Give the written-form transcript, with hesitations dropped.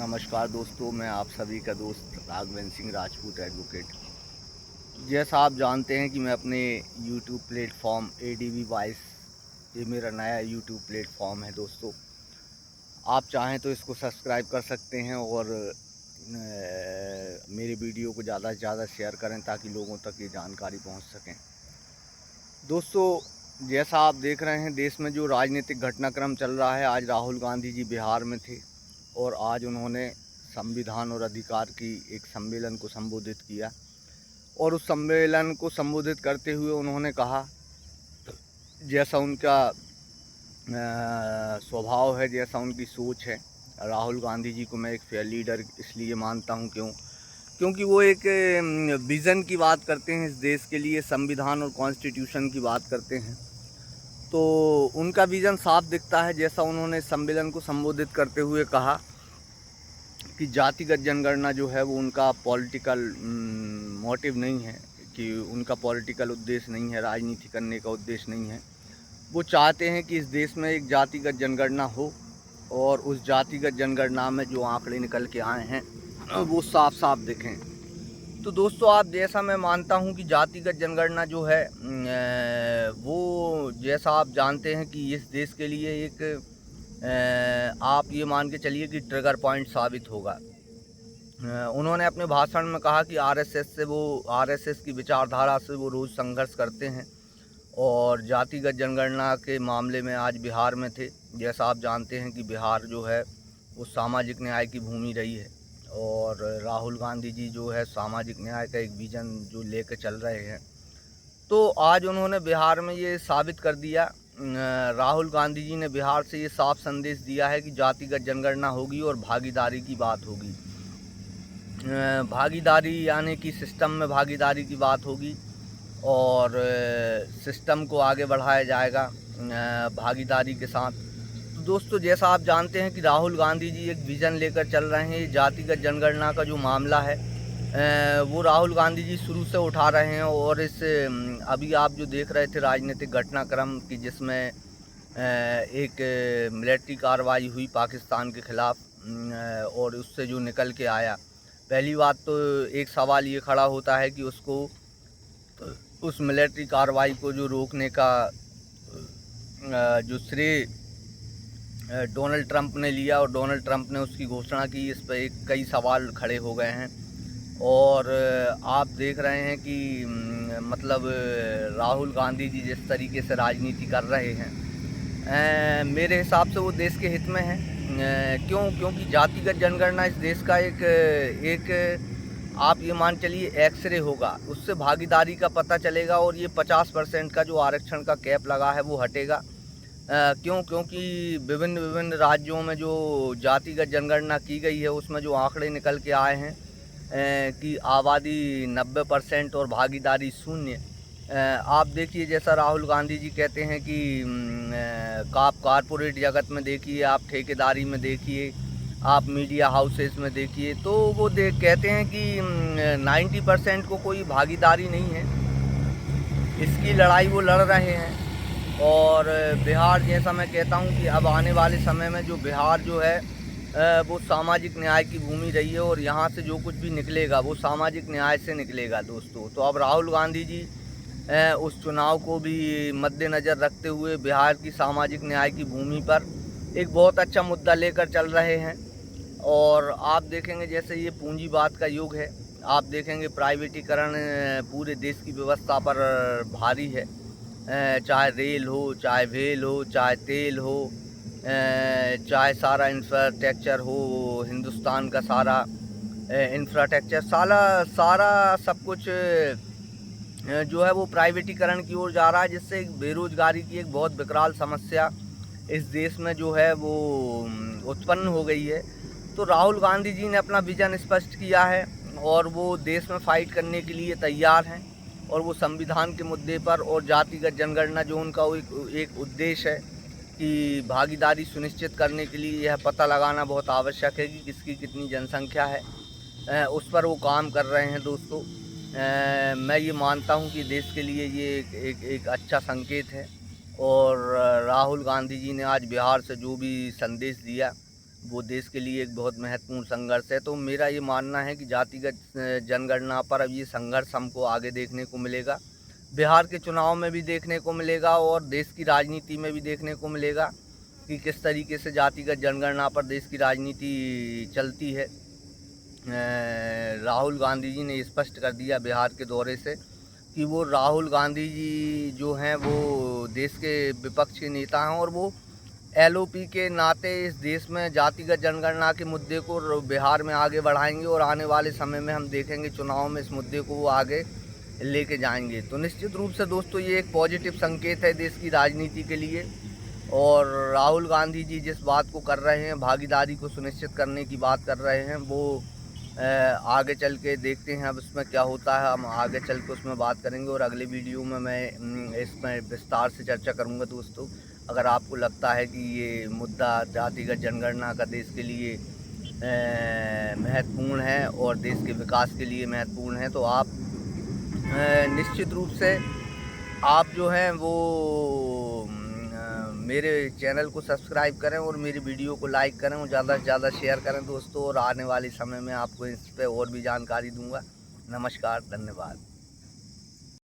नमस्कार दोस्तों, मैं आप सभी का दोस्त राघवेंद्र सिंह राजपूत एडवोकेट। जैसा आप जानते हैं कि मैं अपने यूट्यूब प्लेटफॉर्म ADV वॉइस, ये मेरा नया यूट्यूब प्लेटफॉर्म है दोस्तों। आप चाहें तो इसको सब्सक्राइब कर सकते हैं और मेरे वीडियो को ज़्यादा से ज़्यादा शेयर करें ताकि लोगों तक ये जानकारी पहुंच सकें। दोस्तों, जैसा आप देख रहे हैं देश में जो राजनीतिक घटनाक्रम चल रहा है, आज राहुल गांधी जी बिहार में थे और आज उन्होंने संविधान और अधिकार की एक सम्मेलन को संबोधित किया और उस सम्मेलन को संबोधित करते हुए उन्होंने कहा, जैसा उनका स्वभाव है, जैसा उनकी सोच है, राहुल गांधी जी को मैं एक फेयर लीडर इसलिए मानता हूं क्योंकि वो एक विज़न की बात करते हैं, इस देश के लिए संविधान और कॉन्स्टिट्यूशन की बात करते हैं। तो उनका विज़न साफ दिखता है। जैसा उन्होंने सम्मेलन को संबोधित करते हुए कहा कि जातिगत जनगणना जो है वो उनका पॉलिटिकल मोटिव नहीं है, कि उनका पॉलिटिकल उद्देश्य नहीं है, राजनीति करने का उद्देश्य नहीं है। वो चाहते हैं कि इस देश में एक जातिगत जनगणना हो और उस जातिगत जनगणना में जो आंकड़े निकल के आए हैं वो साफ साफ दिखें। तो दोस्तों, आप जैसा मैं मानता हूं कि जातिगत जनगणना जो है वो, जैसा आप जानते हैं कि इस देश के लिए एक आप ये मान के चलिए कि ट्रिगर पॉइंट साबित होगा। उन्होंने अपने भाषण में कहा कि आरएसएस की विचारधारा से वो रोज़ संघर्ष करते हैं और जातिगत जनगणना के मामले में आज बिहार में थे। जैसा आप जानते हैं कि बिहार जो है वो सामाजिक न्याय की भूमि रही है और राहुल गांधी जी जो है सामाजिक न्याय का एक विज़न जो लेकर चल रहे हैं। तो आज उन्होंने बिहार में ये साबित कर दिया। राहुल गांधी जी ने बिहार से ये साफ संदेश दिया है कि जातिगत जनगणना होगी और भागीदारी की बात होगी। भागीदारी यानी कि सिस्टम में भागीदारी की बात होगी और सिस्टम को आगे बढ़ाया जाएगा भागीदारी के साथ। तो दोस्तों, जैसा आप जानते हैं कि राहुल गांधी जी एक विज़न लेकर चल रहे हैं। जातिगत जनगणना का जो मामला है वो राहुल गांधी जी शुरू से उठा रहे हैं और इस अभी आप जो देख रहे थे राजनीतिक घटनाक्रम की, जिसमें एक मिलिट्री कार्रवाई हुई पाकिस्तान के ख़िलाफ़ और उससे जो निकल के आया, पहली बात तो एक सवाल ये खड़ा होता है कि उसको, उस मिलिट्री कार्रवाई को जो रोकने का जो श्रेय डोनाल्ड ट्रंप ने लिया और डोनाल्ड ट्रंप ने उसकी घोषणा की, इस पर कई सवाल खड़े हो गए हैं। और आप देख रहे हैं कि मतलब राहुल गांधी जी जिस तरीके से राजनीति कर रहे हैं, मेरे हिसाब से वो देश के हित में है। क्योंकि जातिगत जनगणना इस देश का एक आप ये मान चलिए एक्सरे होगा, उससे भागीदारी का पता चलेगा और ये 50% का जो आरक्षण का कैप लगा है वो हटेगा। क्योंकि विभिन्न राज्यों में जो जातिगत जनगणना की गई है उसमें जो आंकड़े निकल के आए हैं कि आबादी 90% और भागीदारी 0। आप देखिए, जैसा राहुल गांधी जी कहते हैं कि आप कारपोरेट जगत में देखिए, आप ठेकेदारी में देखिए, आप मीडिया हाउसेस में देखिए, तो वो कहते हैं कि 90% को कोई भागीदारी नहीं है। इसकी लड़ाई वो लड़ रहे हैं। और बिहार, जैसा मैं कहता हूं कि अब आने वाले समय में जो बिहार जो है वो सामाजिक न्याय की भूमि रही है और यहाँ से जो कुछ भी निकलेगा वो सामाजिक न्याय से निकलेगा दोस्तों। तो अब राहुल गांधी जी उस चुनाव को भी मद्देनज़र रखते हुए बिहार की सामाजिक न्याय की भूमि पर एक बहुत अच्छा मुद्दा लेकर चल रहे हैं। और आप देखेंगे, जैसे ये पूंजीवाद का युग है, आप देखेंगे प्राइवेटीकरण पूरे देश की व्यवस्था पर भारी है। चाहे रेल हो, चाहे वेल हो, चाहे तेल हो, चाहे सारा इंफ्रास्ट्रक्चर हो, हिंदुस्तान का सारा इंफ्रास्ट्रक्चर, सारा सब कुछ जो है वो प्राइवेटीकरण की ओर जा रहा है, जिससे एक बेरोजगारी की एक बहुत विकराल समस्या इस देश में जो है वो उत्पन्न हो गई है। तो राहुल गांधी जी ने अपना विज़न स्पष्ट किया है और वो देश में फ़ाइट करने के लिए तैयार हैं और वो संविधान के मुद्दे पर और जातिगत जनगणना जो उनका एक उद्देश्य है कि भागीदारी सुनिश्चित करने के लिए यह पता लगाना बहुत आवश्यक है कि किसकी कितनी जनसंख्या है, उस पर वो काम कर रहे हैं दोस्तों। मैं ये मानता हूँ कि देश के लिए ये एक अच्छा संकेत है। और राहुल गांधी जी ने आज बिहार से जो भी संदेश दिया वो देश के लिए एक बहुत महत्वपूर्ण संघर्ष है। तो मेरा ये मानना है कि जातिगत जनगणना पर अब ये संघर्ष हमको आगे देखने को मिलेगा, बिहार के चुनाव में भी देखने को मिलेगा और देश की राजनीति में भी देखने को मिलेगा कि किस तरीके से जातिगत जनगणना पर देश की राजनीति चलती है। राहुल गांधी जी ने स्पष्ट कर दिया बिहार के दौरे से कि वो राहुल गांधी जी जो हैं वो देश के विपक्ष के नेता हैं और वो एलओपी के नाते इस देश में जातिगत जनगणना के मुद्दे को बिहार में आगे बढ़ाएंगे और आने वाले समय में हम देखेंगे चुनाव में इस मुद्दे को वो आगे लेके जाएंगे। तो निश्चित रूप से दोस्तों ये एक पॉजिटिव संकेत है देश की राजनीति के लिए। और राहुल गांधी जी जिस बात को कर रहे हैं, भागीदारी को सुनिश्चित करने की बात कर रहे हैं, वो आगे चल के देखते हैं अब इसमें क्या होता है। हम आगे चल के उसमें बात करेंगे और अगले वीडियो में मैं इसमें विस्तार से चर्चा करूंगा। दोस्तों अगर आपको लगता है कि ये मुद्दा जातिगत जनगणना का देश के लिए महत्वपूर्ण है और देश के विकास के लिए महत्वपूर्ण है, तो आप निश्चित रूप से आप जो हैं वो मेरे चैनल को सब्सक्राइब करें और मेरी वीडियो को लाइक करें और ज़्यादा से ज़्यादा शेयर करें दोस्तों। और आने वाले समय में आपको इस पर और भी जानकारी दूंगा। नमस्कार, धन्यवाद।